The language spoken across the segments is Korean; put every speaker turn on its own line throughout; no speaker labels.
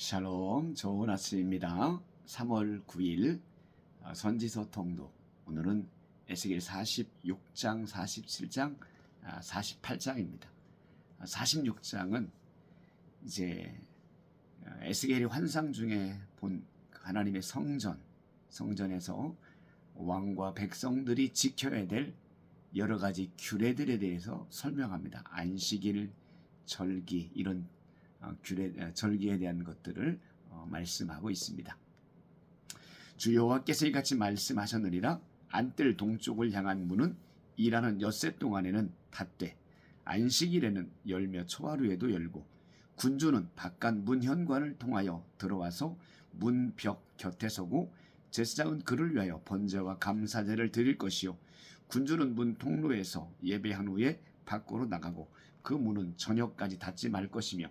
샬롬, 좋은 아침입니다. 3월 9일 선지서 통독. 오늘은 에스겔 46장, 47장, 48장입니다. 46장은 이제 에스겔이 환상 중에 본 하나님의 성전에서 왕과 백성들이 지켜야 될 여러 가지 규례들에 대해서 설명합니다. 안식일, 절기 이런 절기에 대한 것들을 말씀하고 있습니다. 주 여호와께서 이같이 말씀하셨느니라. 안뜰 동쪽을 향한 문은 일하는 엿새 동안에는 닫되 안식일에는 열며 초하루에도 열고 군주는 바깥 문현관을 통하여 들어와서 문벽 곁에 서고 제사장은 그를 위하여 번제와 감사제를 드릴 것이요 군주는 문 통로에서 예배한 후에 밖으로 나가고 그 문은 저녁까지 닫지 말 것이며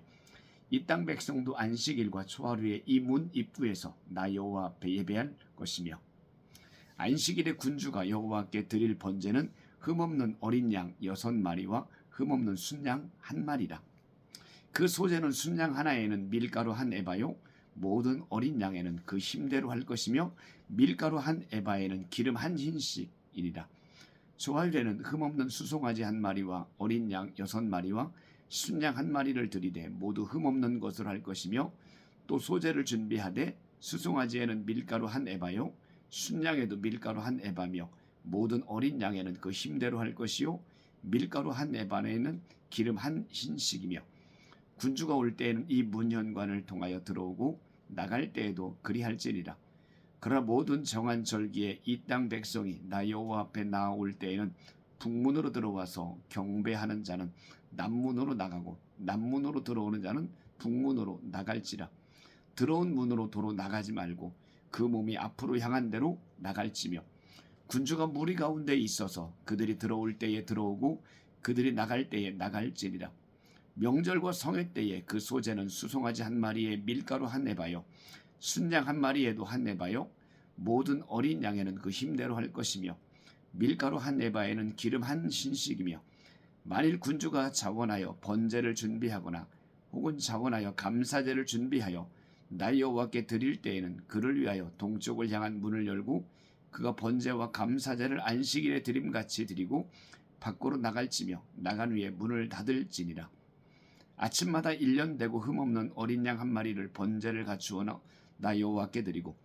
이 땅 백성도 안식일과 초하루에 이 문 입구에서 나 여호와 앞에 예배할 것이며 안식일에 군주가 여호와께 드릴 번제는 흠없는 어린 양 6마리와 흠없는 순양 1마리라. 그 소제는 순양 하나에는 밀가루 1에바요 모든 어린 양에는 그 힘대로 할 것이며 밀가루 1에바에는 기름 1흰씩이니라. 초하루에는 흠없는 수송아지 1마리와 어린 양 6마리와 순양 1마리를 드리되 모두 흠없는 것을 할 것이며 또 소제를 준비하되 수송아지에는 밀가루 1에바요 순양에도 밀가루 1에바며 모든 어린 양에는 그 힘대로 할 것이요 밀가루 1에바에는 기름 1흰씩이며 군주가 올 때에는 이 문현관을 통하여 들어오고 나갈 때에도 그리할지니라. 그러나 모든 정한 절기에 이 땅 백성이 나 여호와 앞에 나올 때에는 북문으로 들어와서 경배하는 자는 남문으로 나가고 남문으로 들어오는 자는 북문으로 나갈지라. 들어온 문으로 도로 나가지 말고 그 몸이 앞으로 향한 대로 나갈지며 군주가 무리 가운데 있어서 그들이 들어올 때에 들어오고 그들이 나갈 때에 나갈지니라. 명절과 성회 때에 그 소제는 수송아지 1마리에 밀가루 1에바요 순양 1마리에도 1에바요 모든 어린 양에는 그 힘대로 할 것이며 밀가루 1에바에는 기름 1흰씩이며 만일 군주가 자원하여 번제를 준비하거나 혹은 자원하여 감사제를 준비하여 나 여호와께 드릴 때에는 그를 위하여 동쪽을 향한 문을 열고 그가 번제와 감사제를 안식일에 드림같이 드리고 밖으로 나갈지며 나간 후에 문을 닫을지니라. 아침마다 1년 되고 흠없는 어린 양 1마리를 번제를 갖추어 나 여호와께 드리고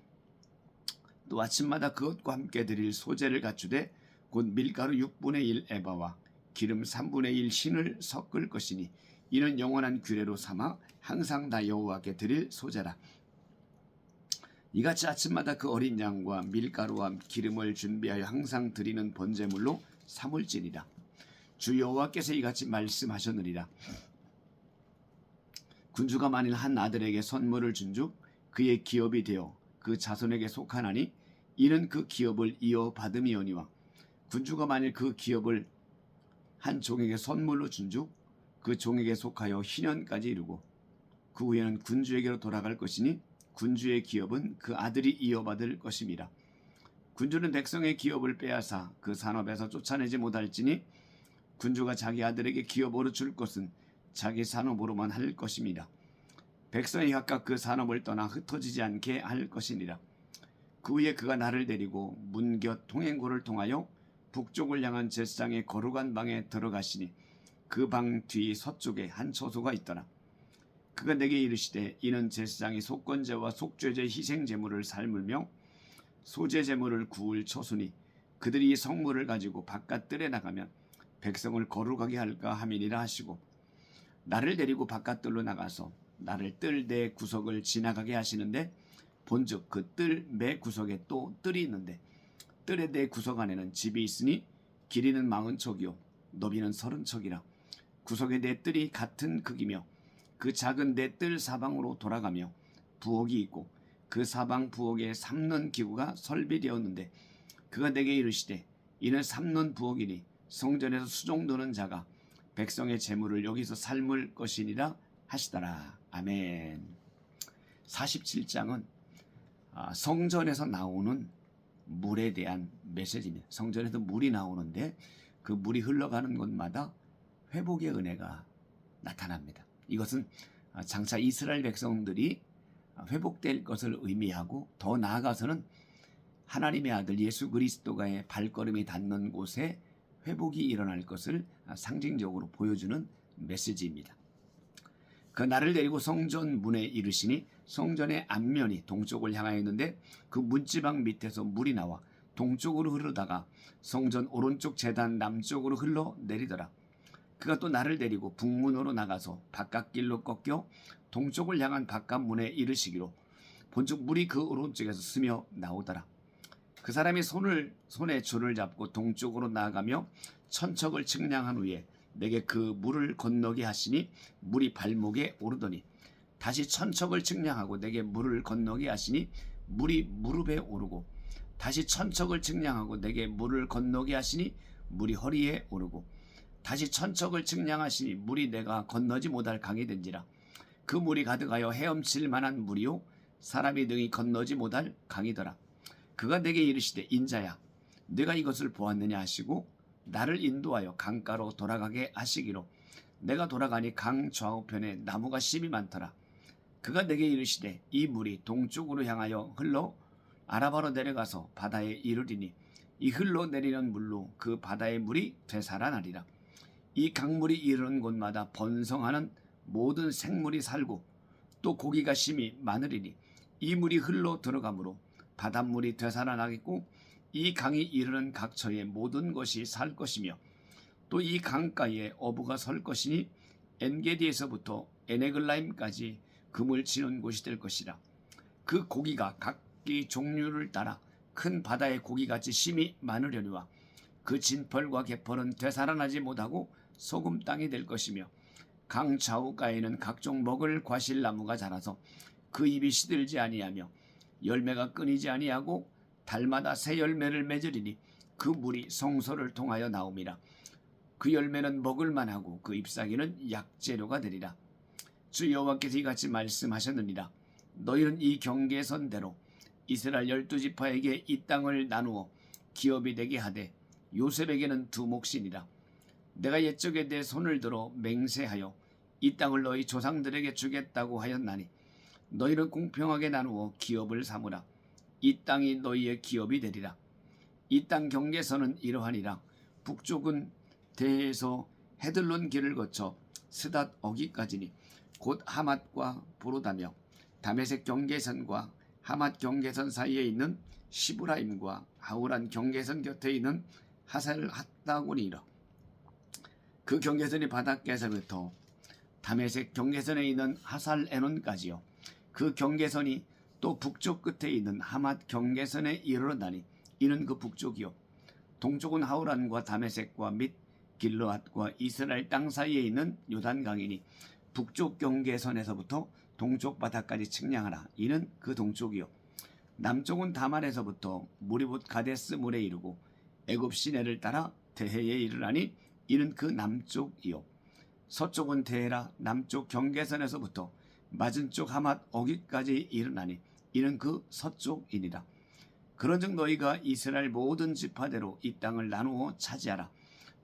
또 아침마다 그것과 함께 드릴 소제를 갖추되 곧 밀가루 6분의 1 에바와 기름 3분의 1 신을 섞을 것이니 이는 영원한 규례로 삼아 항상 나 여호와께 드릴 소제라. 이같이 아침마다 그 어린 양과 밀가루와 기름을 준비하여 항상 드리는 번제물로 삼을지니라. 주 여호와께서 이같이 말씀하셨느니라. 군주가 만일 한 아들에게 선물을 준즉 그의 기업이 되어 그 자손에게 속하나니 이는 그 기업을 이어받음이오니와 군주가 만일 그 기업을 한 종에게 선물로 준즉 그 종에게 속하여 희년까지 이르고 그 후에는 군주에게로 돌아갈 것이니 군주의 기업은 그 아들이 이어받을 것임이라. 군주는 백성의 기업을 빼앗아 그 산업에서 쫓아내지 못할지니 군주가 자기 아들에게 기업으로 줄 것은 자기 산업으로만 할 것임이라. 백성이 각각 그 산업을 떠나 흩어지지 않게 할 것이니라. 그 후에 그가 나를 데리고 문곁 통행고를 통하여 북쪽을 향한 제사장의 거룩한 방에 들어가시니 그 방 뒤 서쪽에 한 처소가 있더라. 그가 내게 이르시되 이는 제사장이 속건제와 속죄제 희생제물을 삶으며 소제제물을 구울 처소니 그들이 이 성물을 가지고 바깥 뜰에 나가면 백성을 거룩하게 할까 함이니라 하시고 나를 데리고 바깥뜰로 나가서 나를 뜰 내 구석을 지나가게 하시는데 본즉 그 뜰 매 구석에 또 뜰이 있는데 뜰의 내 구석 안에는 집이 있으니 길이는 40척이요 너비는 30척이라. 구석의 내 뜰이 같은 크기며 그 작은 내 뜰 사방으로 돌아가며 부엌이 있고 그 사방 부엌에 삼는 기구가 설비되었는데 그가 내게 이르시되 이는 삼는 부엌이니 성전에서 수종드는 자가 백성의 재물을 여기서 삶을 것이니라 하시더라. 아멘. 47장은 성전에서 나오는 물에 대한 메시지입니다. 성전에서 물이 나오는데 그 물이 흘러가는 곳마다 회복의 은혜가 나타납니다. 이것은 장차 이스라엘 백성들이 회복될 것을 의미하고, 더 나아가서는 하나님의 아들 예수 그리스도가의 발걸음이 닿는 곳에 회복이 일어날 것을 상징적으로 보여주는 메시지입니다. 그 나를 데리고 성전 문에 이르시니 성전의 앞면이 동쪽을 향하여 있는데 그 문지방 밑에서 물이 나와 동쪽으로 흐르다가 성전 오른쪽 제단 남쪽으로 흘러 내리더라. 그가 또 나를 데리고 북문으로 나가서 바깥길로 꺾여 동쪽을 향한 바깥문에 이르시기로 본즉 물이 그 오른쪽에서 스며 나오더라. 그 사람이 손에 줄을 잡고 동쪽으로 나아가며 천척을 측량한 후에 내게 그 물을 건너게 하시니 물이 발목에 오르더니 다시 천척을 측량하고 내게 물을 건너게 하시니 물이 무릎에 오르고 다시 천척을 측량하고 내게 물을 건너게 하시니 물이 허리에 오르고 다시 천척을 측량하시니 물이 내가 건너지 못할 강이 된지라. 그 물이 가득하여 헤엄칠 만한 물이요 사람이 능히 건너지 못할 강이더라. 그가 내게 이르시되 인자야 네가 이것을 보았느냐 하시고 나를 인도하여 강가로 돌아가게 하시기로 내가 돌아가니 강 좌우편에 나무가 심이 많더라. 그가 내게 이르시되 이 물이 동쪽으로 향하여 흘러 아라바로 내려가서 바다에 이르리니 이 흘러내리는 물로 그 바다의 물이 되살아나리라. 이 강물이 이르는 곳마다 번성하는 모든 생물이 살고 또 고기가 심이 많으리니 이 물이 흘러 들어가므로 바닷물이 되살아나겠고 이 강이 이르는 각처의 모든 것이 살 것이며 또 이 강가에 어부가 설 것이니 엔게디에서부터 에네글라임까지 금을 치는 곳이 될 것이라. 그 고기가 각기 종류를 따라 큰 바다의 고기같이 심이 많으려니와 그 진펄과 개펄은 되살아나지 못하고 소금 땅이 될 것이며 강 좌우가에는 각종 먹을 과실나무가 자라서 그 잎이 시들지 아니하며 열매가 끊이지 아니하고 달마다 새 열매를 맺으리니 그 물이 성소를 통하여 나옴이라. 그 열매는 먹을 만하고 그 잎사귀는 약재료가 되리라. 주 여호와께서 이같이 말씀하셨느니라. 너희는 이 경계선대로 이스라엘 12지파에게 이 땅을 나누어 기업이 되게 하되 요셉에게는 두 몫이니라. 내가 옛적에 내 손을 들어 맹세하여 이 땅을 너희 조상들에게 주겠다고 하였나니 너희는 공평하게 나누어 기업을 삼으라. 이 땅이 너희의 기업이 되리라. 이 땅 경계선은 이러하니라. 북쪽은 대에서 헤들론 길을 거쳐 스닷 어기까지니 곧 하맛과 보로다며 다메섹 경계선과 하맛 경계선 사이에 있는 시브라임과 하우란 경계선 곁에 있는 하살 핫다곤이라. 그 경계선이 바닷가에서부터 다메섹 경계선에 있는 하살 에논까지요. 그 경계선이 또 북쪽 끝에 있는 하맛 경계선에 이르러나니 이는 그 북쪽이요. 동쪽은 하우란과 다메섹과 및 길르앗과 이스라엘 땅 사이에 있는 요단강이니 북쪽 경계선에서부터 동쪽 바다까지 측량하라. 이는 그 동쪽이요. 남쪽은 다말에서부터 무리봇 가데스 물에 이르고 애굽 시내를 따라 대해에 이르라니 이는 그 남쪽이요. 서쪽은 대해라 남쪽 경계선에서부터 맞은쪽 하맛 어기까지 이르나니 이는 그 서쪽이니라. 그런즉 너희가 이스라엘 모든 지파대로 이 땅을 나누어 차지하라.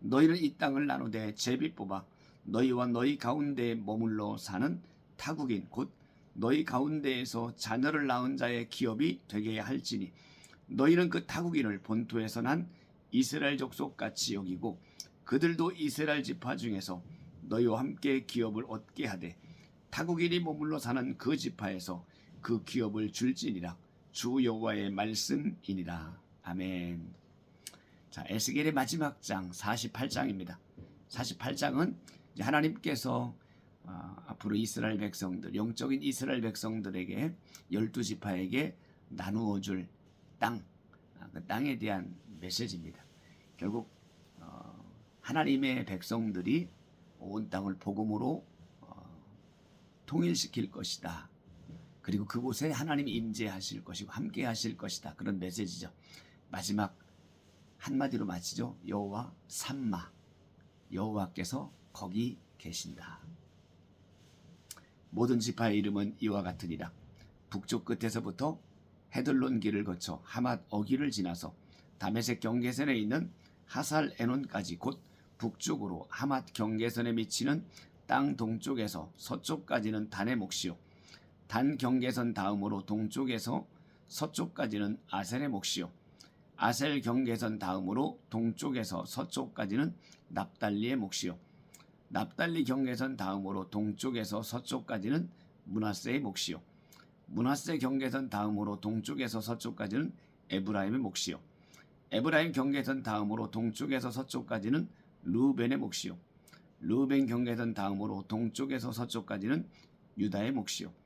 너희는 이 땅을 나누되 제비 뽑아 너희와 너희 가운데에 머물러 사는 타국인 곧 너희 가운데에서 자녀를 낳은 자의 기업이 되게 할지니 너희는 그 타국인을 본토에서 난 이스라엘 족속같이 여기고 그들도 이스라엘 지파 중에서 너희와 함께 기업을 얻게 하되 타국인이 머물러 사는 그 지파에서 그 기업을 줄지니라. 주 여호와의 말씀이니라. 아멘. 자, 에스겔의 마지막 장 48장입니다. 48장은 하나님께서 앞으로 이스라엘 백성들, 영적인 이스라엘 백성들에게 12지파에게 나누어 줄 땅, 그 땅에 대한 메시지입니다. 결국 하나님의 백성들이 온 땅을 복음으로 통일시킬 것이다. 그리고 그곳에 하나님이 임재하실 것이고 함께 하실 것이다. 그런 메시지죠. 마지막 한마디로 마치죠. 여호와 삼마, 여호와께서 거기 계신다. 모든 지파의 이름은 이와 같으니라. 북쪽 끝에서부터 헤들론 길을 거쳐 하맛 어기를 지나서 다메섹 경계선에 있는 하살 에논까지 곧 북쪽으로 하맛 경계선에 미치는 땅 동쪽에서 서쪽까지는 단의 몫이요 단 경계선 다음으로 동쪽에서 서쪽까지는 아셀의 몫이요. 아셀 경계선 다음으로 동쪽에서 서쪽까지는 납달리의 몫이요. 납달리 경계선 다음으로 동쪽에서 서쪽까지는 므낫세의 몫이요. 므낫세 경계선 다음으로 동쪽에서 서쪽까지는 에브라임의 몫이요. 에브라임 경계선 다음으로 동쪽에서 서쪽까지는 르우벤의 몫이요. 르우벤 경계선 다음으로 동쪽에서 서쪽까지는 유다의 몫이요.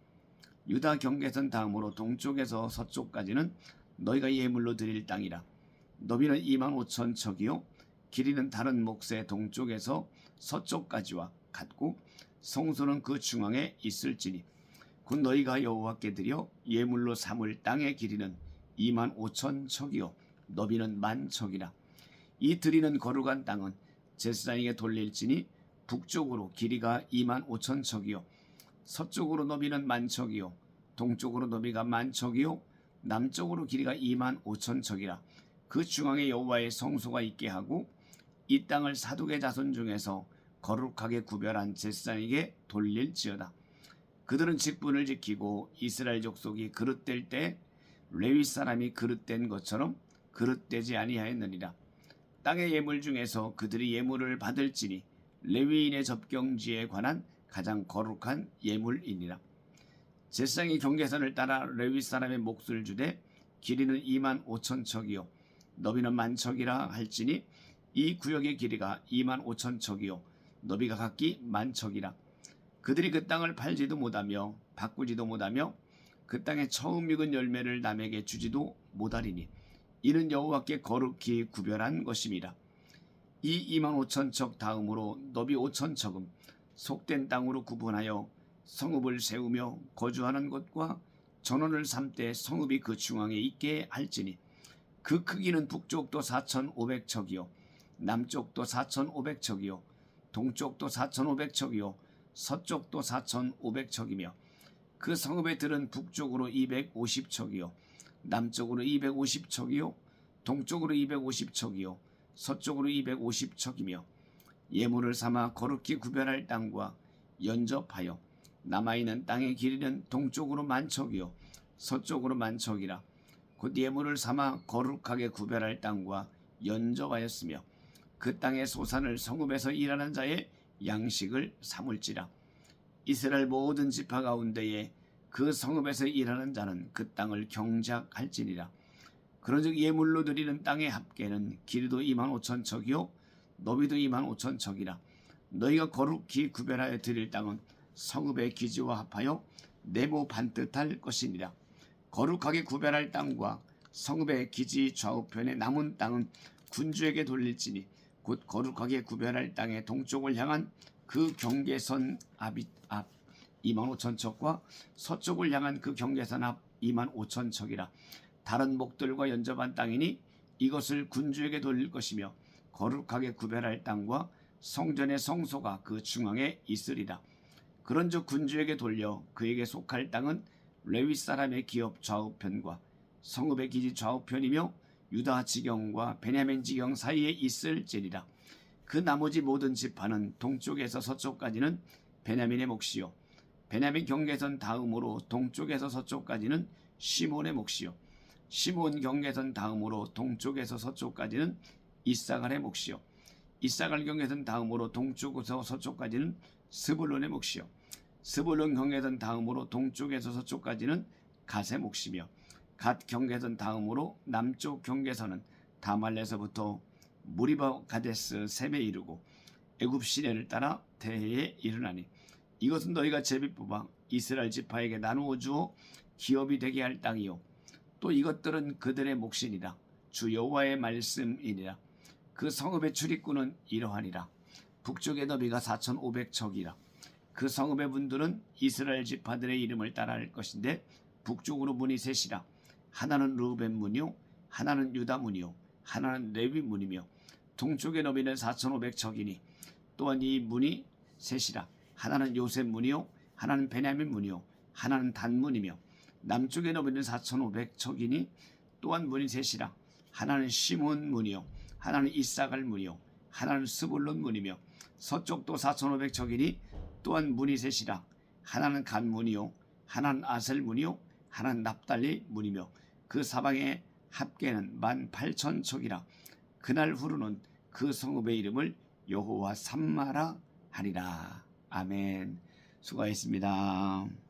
유다 경계선 다음으로 동쪽에서 서쪽까지는 너희가 예물로 드릴 땅이라. 너비는 25,000척이요 길이는 다른 몫의 동쪽에서 서쪽까지와 같고 성소는 그 중앙에 있을지니 곧 너희가 여호와께 드려 예물로 삼을 땅의 길이는 25,000척이요 너비는 10,000척이라. 이 드리는 거룩한 땅은 제사장에게 돌릴지니 북쪽으로 길이가 25,000척이요 서쪽으로 너비는 10,000척이요 동쪽으로 너비가 10,000척이요 남쪽으로 길이가 25,000척이라. 그 중앙에 여호와의 성소가 있게 하고 이 땅을 사독의 자손 중에서 거룩하게 구별한 제사장에게 돌릴지어다. 그들은 직분을 지키고 이스라엘 족속이 그릇될 때 레위 사람이 그릇된 것처럼 그릇되지 아니하였느니라. 땅의 예물 중에서 그들이 예물을 받을지니 레위인의 접경지에 관한 가장 거룩한 예물이니라. 제사장이 경계선을 따라 레위 사람의 몫을 주되 길이는 25,000척이요 너비는 10,000척이라 할지니 이 구역의 길이가 25,000척이요 너비가 각기 10,000척이라. 그들이 그 땅을 팔지도 못하며 바꾸지도 못하며 그 땅에 처음 익은 열매를 남에게 주지도 못하리니 이는 여호와께 거룩히 구별한 것임이라. 이 25,000척 다음으로 너비 5,000척은 속된 땅으로 구분하여 성읍을 세우며 거주하는 곳과 전원을 삼되 성읍이 그 중앙에 있게 할지니 그 크기는 북쪽도 4,500척이요 남쪽도 4,500척이요 동쪽도 4,500척이요 서쪽도 4,500척이며 그 성읍의 들은 북쪽으로 250척이요 남쪽으로 250척이요 동쪽으로 250척이요 서쪽으로 250척이며 예물을 삼아 거룩히 구별할 땅과 연접하여 남아있는 땅의 길이는 동쪽으로 10,000척이요 서쪽으로 10,000척이라. 곧 예물을 삼아 거룩하게 구별할 땅과 연접하였으며 그 땅의 소산을 성읍에서 일하는 자의 양식을 삼을지라. 이스라엘 모든 지파 가운데에 그 성읍에서 일하는 자는 그 땅을 경작할지니라. 그런즉 예물로 드리는 땅의 합계는 길이도 25,000척이요 너비도 25,000척이라. 너희가 거룩히 구별하여 드릴 땅은 성읍의 기지와 합하여 네모 반듯할 것이니라. 거룩하게 구별할 땅과 성읍의 기지 좌우편에 남은 땅은 군주에게 돌릴지니 곧 거룩하게 구별할 땅의 동쪽을 향한 그 경계선 앞 25,000척과 서쪽을 향한 그 경계선 앞 25,000척이라. 다른 목들과 연접한 땅이니 이것을 군주에게 돌릴 것이며 거룩하게 구별할 땅과 성전의 성소가 그 중앙에 있으리라. 그런즉 군주에게 돌려 그에게 속할 땅은 레위 사람의 기업 좌우편과 성읍의 기지 좌우편이며 유다 지경과 베냐민 지경 사이에 있을지니라. 그 나머지 모든 지파는 동쪽에서 서쪽까지는 베냐민의 몫이요 베냐민 경계선 다음으로 동쪽에서 서쪽까지는 시몬의 몫이요 시몬 경계선 다음으로 동쪽에서 서쪽까지는 이사갈의 몫이요 이사갈 경계선 다음으로 동쪽에서 서쪽까지는 스불론의 몫이요 스불론 경계선 다음으로 동쪽에서 서쪽까지는 갓의 몫이며 갓 경계선 다음으로 남쪽 경계선은 다말레서부터 무리바 가데스 셈에 이르고 애굽 시내를 따라 대해에 이르나니 이것은 너희가 제비 뽑아 이스라엘 지파에게 나누어 주어 기업이 되게 할 땅이요 또 이것들은 그들의 몫이니라. 주 여호와의 말씀이니라. 그 성읍의 출입구는 이러하니라. 북쪽의 너비가 4,500척이라. 그 성읍의 문들은 이스라엘 지파들의 이름을 따라할 것인데 북쪽으로 문이 셋이라. 하나는 르우벤 문이요 하나는 유다 문이요 하나는 레위 문이며 동쪽의 너비는 4,500척이니 또한 이 문이 셋이라. 하나는 요셉 문이요 하나는 베냐민 문이요 하나는 단 문이며 남쪽의 너비는 4,500척이니 또한 문이 셋이라. 하나는 시몬 문이요 하나는 이사갈 문이요 하나는 스불론 문이며 서쪽도 4,500척이니 또한 문이 셋이라. 하나는 간 문이요 하나는 아셀 문이요 하나는 납달리 문이며 그 사방의 합계는 18,000척이라. 그날 후로는 그 성읍의 이름을 여호와 삼마라 하리라. 아멘. 수고하셨습니다.